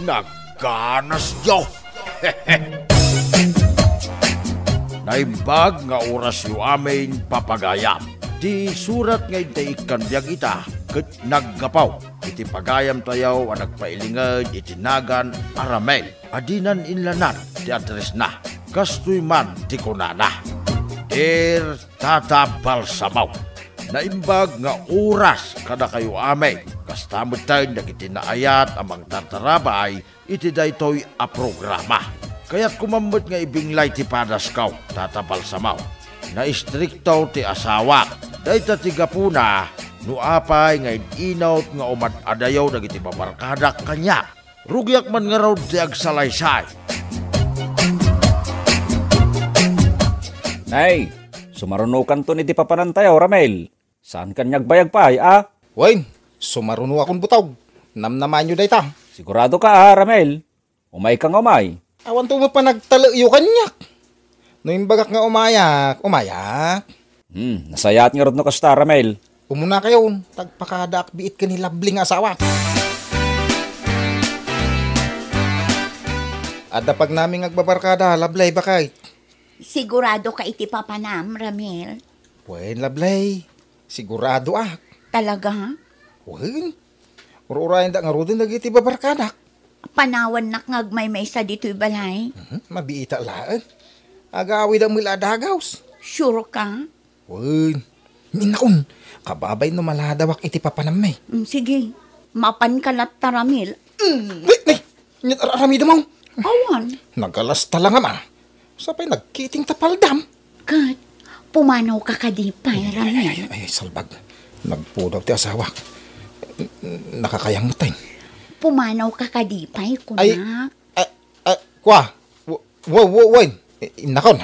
nagganas yo. Naimbag nga oras yu amin papagayam. Di surat nga ikan biyag ita, ket naggapaw. Iti pagayam tayaw ang nagpailingad, itinagan, aramel. Adinan inlanan, ti address na. Kastoy man, ti kunana. Dear Tata Balsamaw. Naimbag nga oras kada kayo amay. Kastamod tayo nagitinaayat amang tartarabay, iti daytoy a programa. Kaya't kumambot nga ibinglay ti padas kaw, Tata Balsamaw. Na istrikto ti asawa. Dayta ti gapuna, no apay nga inaut nga umad-adayaw dagiti babarkadak kanya. Rugyak man nga raw ti agsalaysay. Nay, sumarunukan to ni di papanantayaw, Ramel. Saan kanyag bayag pa ay, ah? Wain, sumaruno akong butaw. Namnaman nyo dayta. Sigurado ka, Ramel. Umay kang umay. Awan to mo pa nagtalayo kanyak. No imbagak nga umayak. Nasayat nga rod no kasta, Ramel. Umuna kayo, tagpakada akbiit ka ni labling asawa. Ada pag namin agbabarkada, lablay bakay. Sigurado ka iti papanam, Ramil. Wain, lablay. Sigurado ah. Talaga, ha? Wain. Uro-urayan da nga rodin nagiti babarkada. Panawan nak ngagmay-may sa dito'y balay. Mabiita laan. Agawid ang mula dagaws. Sure ka? Wain. Minakon. Kababay no maladawak iti papanam may. Sige. Mapan ka lat Ramil. Nay! Aramida mo. Awan. Nagalas talaga ma. Sapay nagkiting tapaldam. Kat, pumanaw ka kadipay, Ramil. Ay, salbag. Nagpudaw ti asawa. Nakakayang matay. Pumanaw ka kadipay, kunak. Kwa. Wain. Nakon.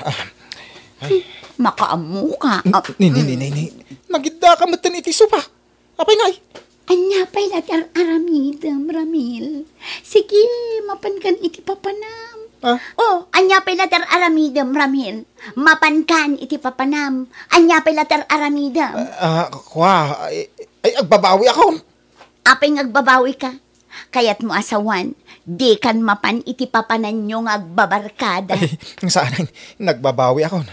Makaamu ka. Ni. Nagida ka matan iti supa. Apay ngay. Anya pa'y latar aramidam, Ramil. Sige, mapankan iti papanam. Anya pa'y latar aramidam, Ramil. Mapankan iti papanam. Anya pa'y latar aramidam. Kwa. Ay, agbabawi ako. Apay agbabawi ka. Kaya't mo asawan, di kan mapan iti papanan nyo agbabarkada. Ay, saan nagbabawi ako.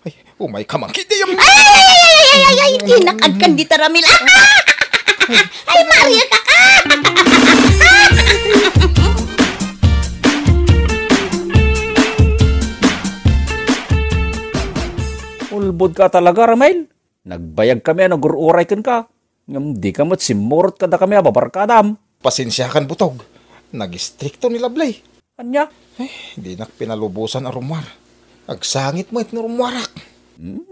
Ay, umay kamangkit. Ay, tinakad kan dita, Ramil. Ay, Maria ka ka! Ulbod ka talaga, Ramel. Nagbayag kami, nagururay kan ka. Ngam di ka mo't simurot ka da kami, ababarkadam. Pasensyakan butog. Nag-istrikto ni Lablay. Anya? Ay, di nak pinalubusan ang rumwar. Agsangit mo it ni rumwarak.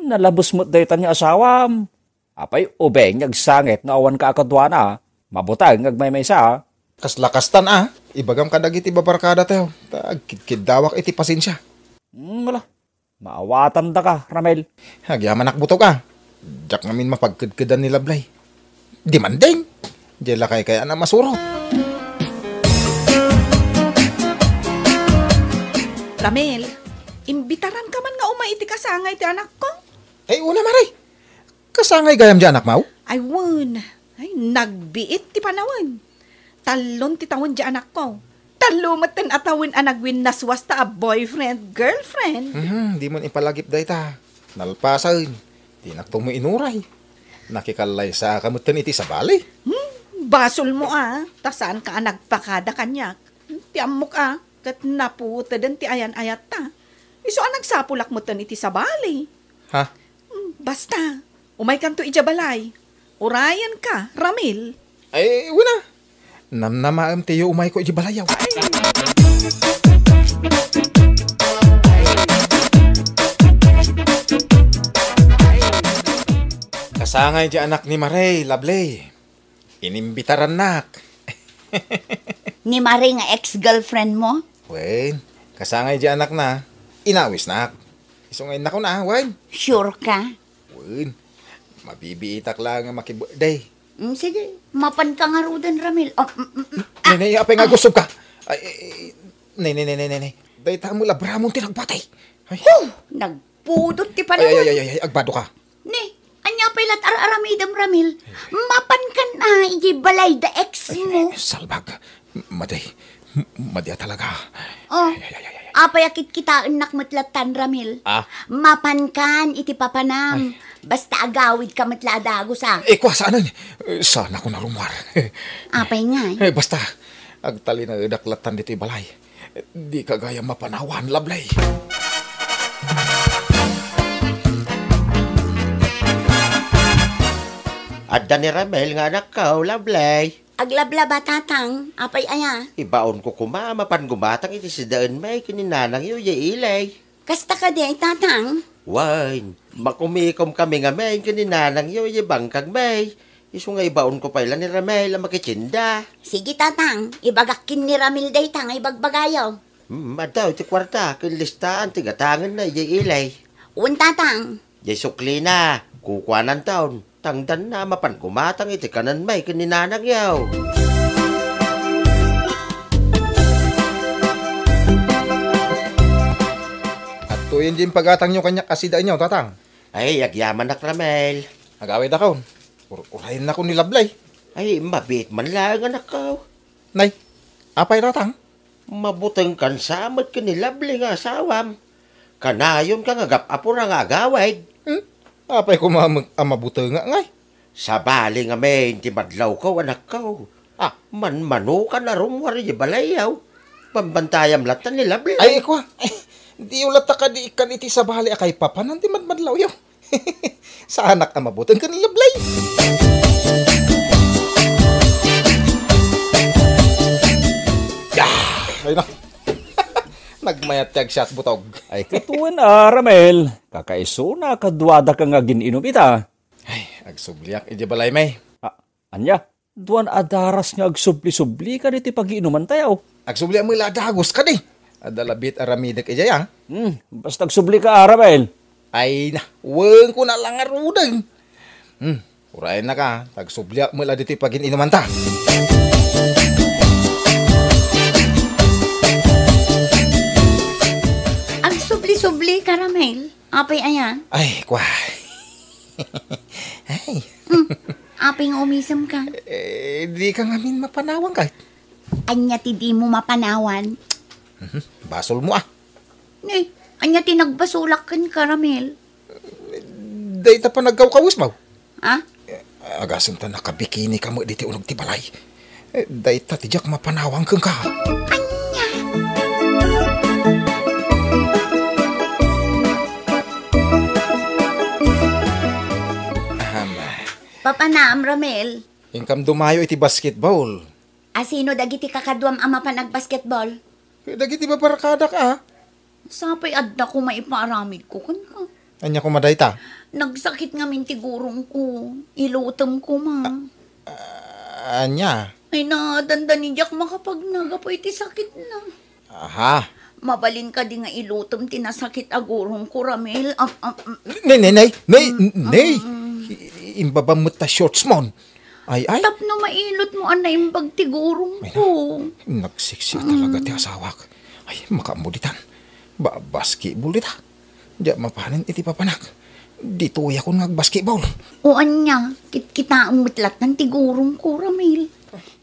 Nalabos mo't daytan niya asawam. Apay ubeng agsangit nga awan ka akadwana. Mabutag ngagmay sa. Kaslakastan Ibagam ka dagiti babarkada tayo. Tagkid dawak iti pasensya. Wala. Maawatan da ka, Ramel. Hagyaman butog Diyak namin mapagkidkidan ni Lablay. Di man ding. Diyan lakay kaya na masurot. Ramel, imbitaran ka man nga umay iti kasangay ti anak ko. Ay, una maray. Kasangay gayam di anak mau? Ay, wan. Ay, nagbiit ti panawan. Talon ti tawon di anak ko. Talumat ten atawin anagwin naswas ta a boyfriend, girlfriend. Di man ipalagip day ta. Nalpasan. Di naktong mo inuray. Nakikalay sa kamutan iti sa bali. Basol mo tasaan ka nagpakada kanyak. Tiamok kat naputa den ti ayan-ayat ta. Iso nagsapulak mo tan iti sa bali. Ha? Basta, umay kanto ijabalay. Urayan ka, Ramil. Ay, wala. Namnamaam tayo umay ko ijibalayaw. Kasangay di anak ni Maray, Lablay. Inimbitaran nak. Ni Marie nga ex-girlfriend mo? Wen, kasangay di anak na. Inawis nak. Isungay na ko na, wen. Sure ka? Wen, mabibiitak lang nga makibirthday. Sige, mapan ka nga rudan, Ramil. Nenay, apay nga gusto ka. Nenay. Dahita mo labramon tinagbatay. Nagpudot ti panawan. Ay, agbado ka. Ni, anya pilat aramidam, Ramil. Mapan ka na, balay da ex mo. Salbag, Maday. Madya talaga. Oh, apayakit kita enak mutlatan, Ramil. Mapankan iti papanam. Basta agawid ka matladagos Kwa saan? Sana ko narumar. Apay nga Basta, agtali na daklatan dito balay. Di kagaya mapanawan, lablay. Adda ni Ramel nga anak ka, lablay. Aglablaba tatang, apay aya. Ibaon ko mapan gumatang iti si daan may kininanang yu ilay. Kasta ka di tatang. Wine, makumikom kami nga may kininanang yu bangkag may. Isu nga ibaon ko pala ni Ramel ang makitsinda. Sige tatang, ibagakin ni Ramil day tang ibagbagayaw. Madaw ti kwarta, kinlistaan ti gatangan na ilay. Un tatang. Sukli na, kukuanan taon. Tangdan na mapan kumatang iti kanan may kininanang yaw. At tuyin din pagatang nyo kanya kasida nyo, tatang. Ay, agyaman na Ramel. Agawid ako. Urayin na ko ni lablay. Ay, mabit man lang anak ko. Nay, apay tatang? Mabutang kan samad ka ni labli nga asawam. Kanayon ka nga gapapura nga agawid. Apay ko mabuto nga ngay. Sa bali nga may ti madlaw ko anak ko. Manmano ka na rumwari di balayaw. Pambantayam latan ni labli. Ay, kwa. Di ulat ka di ikan iti sa bahali akay papanan di madmadlaw yaw. Sa anak ang mabutan ka ni lablay. Ay na. Nagmayat tiyag siya at butog. Ay katuan Ramel, kakaiso na kadwada ka nga gininom ita. Ay, agsubliak, iti balay may. Anya, duwan adaras nga agsubli-subli ka niti pag-iinuman tayo. Agsubliak mo iladagos ka di. Adalabit aramidak ijayang. Basta agsubli ka Ramel. Ay na, huwag ko na lang arudang. Urayan na ka, agsubliak mo iladito pag-inuman ta. Subli-subli, Caramel. Apay aya. Ay, kwa. Ay. Apay nga umisam ka. Di ka ngamin mapanawang kahit. Anya ti di mo mapanawan. Basol mo Anya ti nagbasulak kan, Caramel. Day ta pa nagkawkawis mo. Agasam ta nakabikini ka mo diti unog ti balay. Day ta tijak mapanawang kang ka. Papanaam, Ramel. Ingkam dumayo iti basketball. Asino dagiti kakadwam ama pa nagbasketball? Dagiti ba parakada ka? Sapay adda ko maiparamid ko kan ka. Anya ko maday ta? Nagsakit nga mintigurong ko. Ilutom ko Anya? Ay nadandanin jak makapag nagapo iti sakit na. Aha. Mabalin ka di nga ilutom tinasakit agurong ko, Ramel. Nay. Imbabamot ta shorts mon. Ay. Tapno mailot mo anay imbag tigurong ko. Nagsiksi talaga ti asawak. Ay, makamuditan. Basketball dita. Diya mapanin iti papanak. Dito yakon nga basketball. O anya, kita ang mutlat ng tigurong ko, Ramel.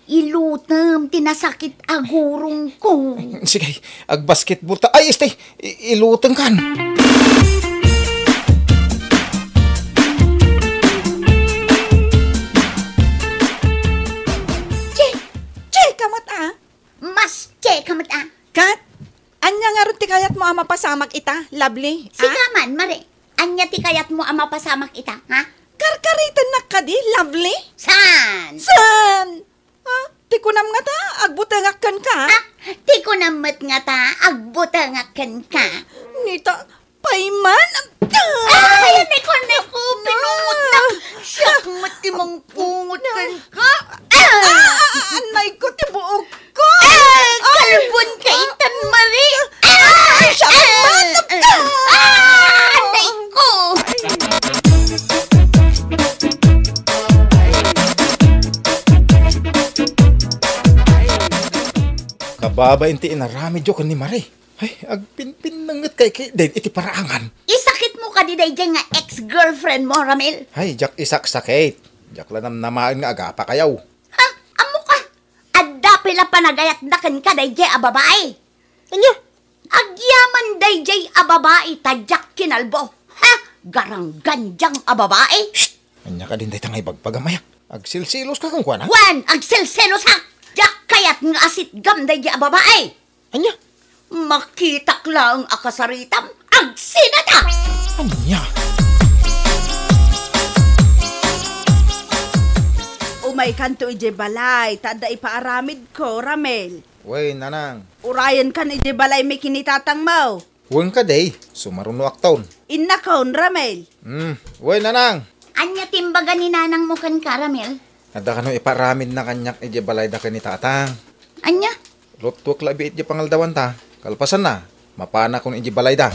Ilutom, tinasakit agurong ko. Sige, basketball ta. Ay, stay. Ilutang kan. Mas kamot Kat, anya nga ron ti kayat mo ama pasamak ita, lovely. Sigaman, mare. Anya ti kayat mo ama pasamak ita, ha? Karkaritan na ka di, lovely. San? Ti kunam nga ta, agbutangakkan ka. Ti kunamat nga ta, agbutangakkan ka. Nita, payman. Ay, neko, pinungot na. Siyak mati mong pungot kan ka. Anay ko, ti buog ko. Kalbon ka itan, mare. Siyak matap ka. Anay ko. Kababa inti inarami jo kan ni Mare. Ay, agpinpin nangat kay den iti paraangan. Isakit mo ka di day dyan nga ex-girlfriend mo, Ramel. Ay, jak isak sakit. Jak lanam namaan nga agapa kayaw. Ha? Amo ka? Adapil la panagayat na kan ka dayjay a babae. Anya? Agyaman dayjay a babae tadyak kinalbo. Ha? Garang ganjang a babae. Anya ka din day tangay bagpagamaya. Agsilsilos ka kung kuana. Wan, agselselos ha. Jak kayat nga asit gam dayjay a babae. Anya? Makitak lang akasaritam, agsinata! Anya? Umay kanto ije balay, tada ipaaramid ko, Ramel. Way, nanang. Urayan kan ije balay may kinitatang mo. Huwag ka day. Sumaruno aktaon. Innakaon, Ramel. Way, nanang. Anya timbaga ni nanang mo kan karamel? Ada ka no iparamid na kanyak ije balay da ka ni tatang. Anya? Lutwak labi ije pangaldawan ta. Kalpasan na. Mapana kung ije balay da.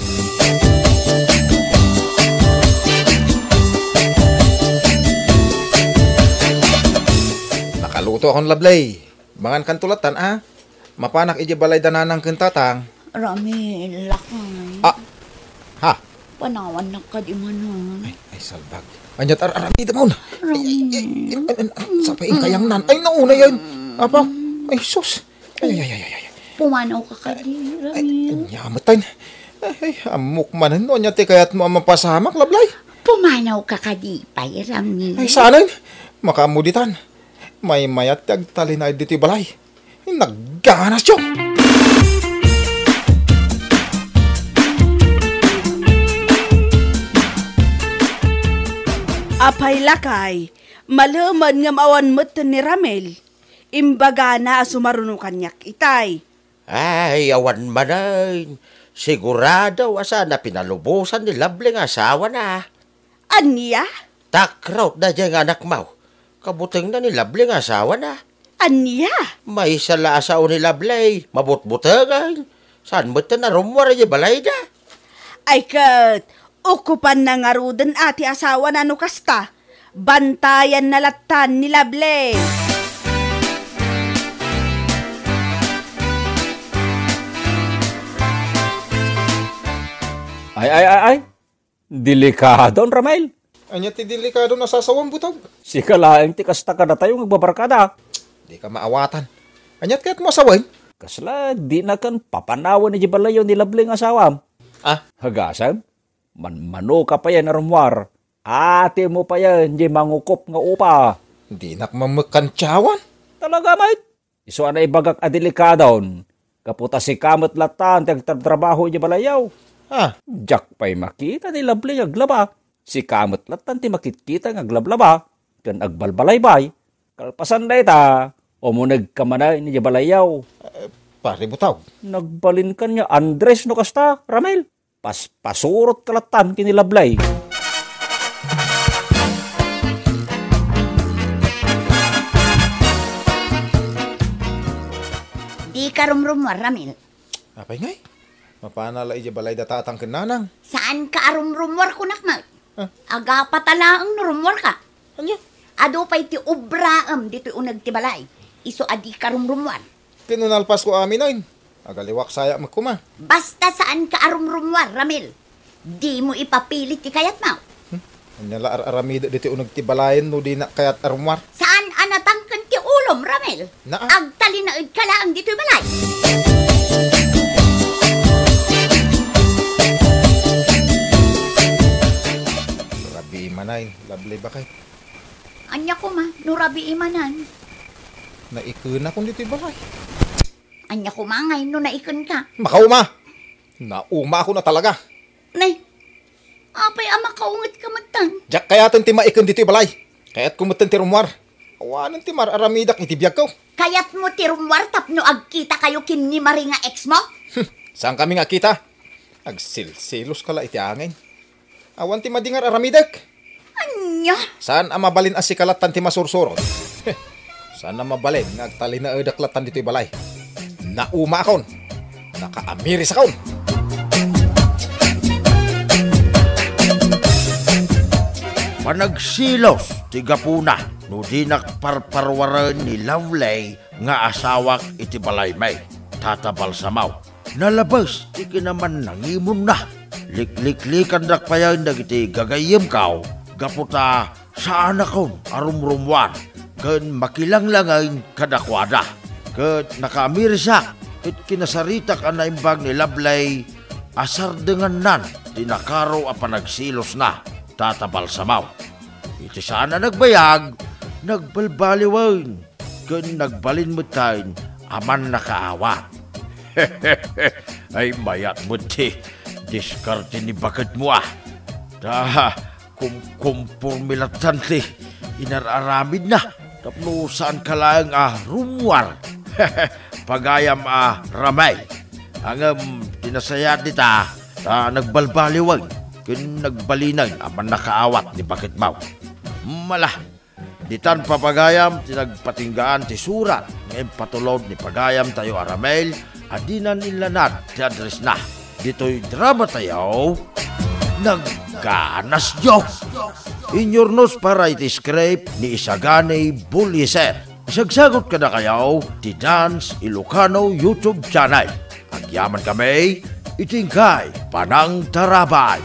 Nakaluto akong lablay. Bangan kan tulatan Mapanak ije balay da nanang kentatang. Ramel, lakay. Ha? Panawan na ka di manon. Ay, salbag. Anyat aramida mo na. Sapain kayang nan. Ay, nauna yan. Apa? Ay, sus. Ay. Pumanaw ka di, Ramel. Nyamatan. Ay, amok manan. No, anyat kayat mo mapasamak, lablay. Pumanaw ka di, pay, Ramel. Ay, sanay. Makamuditan. May mayat tagtali na dito balay. Nagganas yun. Apay lakay, malaman nga mawan mo ni Ramel. Imbaga na sumaruno kanyak itay. Ay, awan manay. Sigurado asa na pinalubusan ni Lovely nga asawa na. Anya? Takraw na dyan nga anak mo. Kabuteng na ni Lovely nga asawa na. Anya? May sala asawa ni Lovely. Mabut-butangan. Saan mo ito na rumwara yung balay na? Ay kat, ukupan na nga rudan ati asawa na nukasta. Bantayan na latan ni Lovely. Ay. Delikado, Ramel. Anyat ti delikado na sasawang butog. Si kalaeng ti kasta ka na tayo magbabarkada. Di ka maawatan. Anyat kaya't mo asaway. Kasla, di na kan papanawan ni Jibalayo ni Labling asawam. Hagasan, mano ka pa yan arumwar. Ate mo pa yan, di mangukop nga upa. Di nak mamekantsawan. Talaga, mate. Iso na ibagak adelikadon. Kaputa si kamot latan, tagtrabaho ni Jibalayaw. Jack pa'y makita ni Labling aglaba. Si kamot latan ti makitkita ng aglablaba. Kan agbalbalay-bay. Kalpasan na ita, umunag kamanay ni Jibalayaw. Pare butaw. Nagbalin ka niya Andres no kasta, Ramel. Pasurot kalatan kinilablay. Di ka rumrumwar, Ramel. Apay ngay? Mapanala ije balay datatang kenanang. Saan ka rumrumwar kunak, Mal? Aga patalaang rumwar ka. Anya? Ado pa'y ti ubraam dito unag ti balay. Iso adi ka rumrumwar. Tinunalpas ko amin oin. Agaliwak saya magkuma. Basta saan ka rumrumwar, Ramel. Di mo ipapilit ti kayat mo. Anyala aramida dito unag ti balayan no di na kayat arumwar. Saan anatangkan ti ulom, Ramel? Naa. Agtalinaid ka lang dito balay. Rabi manay, Lovely ba kay? Anya ko ma, nurabi imanan. Naikuna kung dito balay. Anya ko mangay no naikon ka. Makauma! Nauma ako na talaga. Nay, apay ama kaungat ka matang. Diyak kayatan ti maikon dito balay. Kayat kumutan ti rumwar. Awanan ti mararamidak itibiyag ko. Kayat mo ti rumwar tapno agkita kayo kin ni Mari nga ex mo? Saan kami nga kita? Agsilsilos kala iti angin. Awan ti madingar aramidak. Anya? Saan ang mabalin as sikalatan ti masursurot? Saan ang mabalin nga agtali na edaklatan dito'y balay? Nauma akon. Nakaamiris akon. Panagsilos, tigapuna, no di nakparparwaran ni Lovely nga asawak iti balay may. Tatabal samaw. Nalabas, iki naman nangimon na. Likliklikan dak pa yan dagiti gagayim kaw. Gaputa saan akon arumrumwar. Kan makilanglangain kadakwada. Kat nakamirsa, kat kinasarita ka na imbag ni Lablay, asar dengan nan, tinakaro a panagsilos na, tatabal samaw. Iti sana nagbayag, nagbalbaliwan, kat nagbalin mo tayo, aman nakaawa. Ay mayat mo ti, diskarte ni bakit mo ah. Kumpurmilatan ti, inararamid na, tapno saan ka lang rumwar. Pagayam ramay. Ang tinasayat nita, nagbalbaliwag, kin nagbalinag, aman nakaawat ni bakit mau. Mala, ditan papagayam, tinagpatinggaan ti surat, ngayon patulod ni pagayam tayo aramel, adinan ilanad ti address na. Dito'y drama tayo, nagganas nyo. Inyornos para iti-scrape ni Isaganay Bulyeser. Isagsagot ka na kayaw ti Dance Ilocano YouTube channel. At yaman kami, itingkay Panang Tarabay.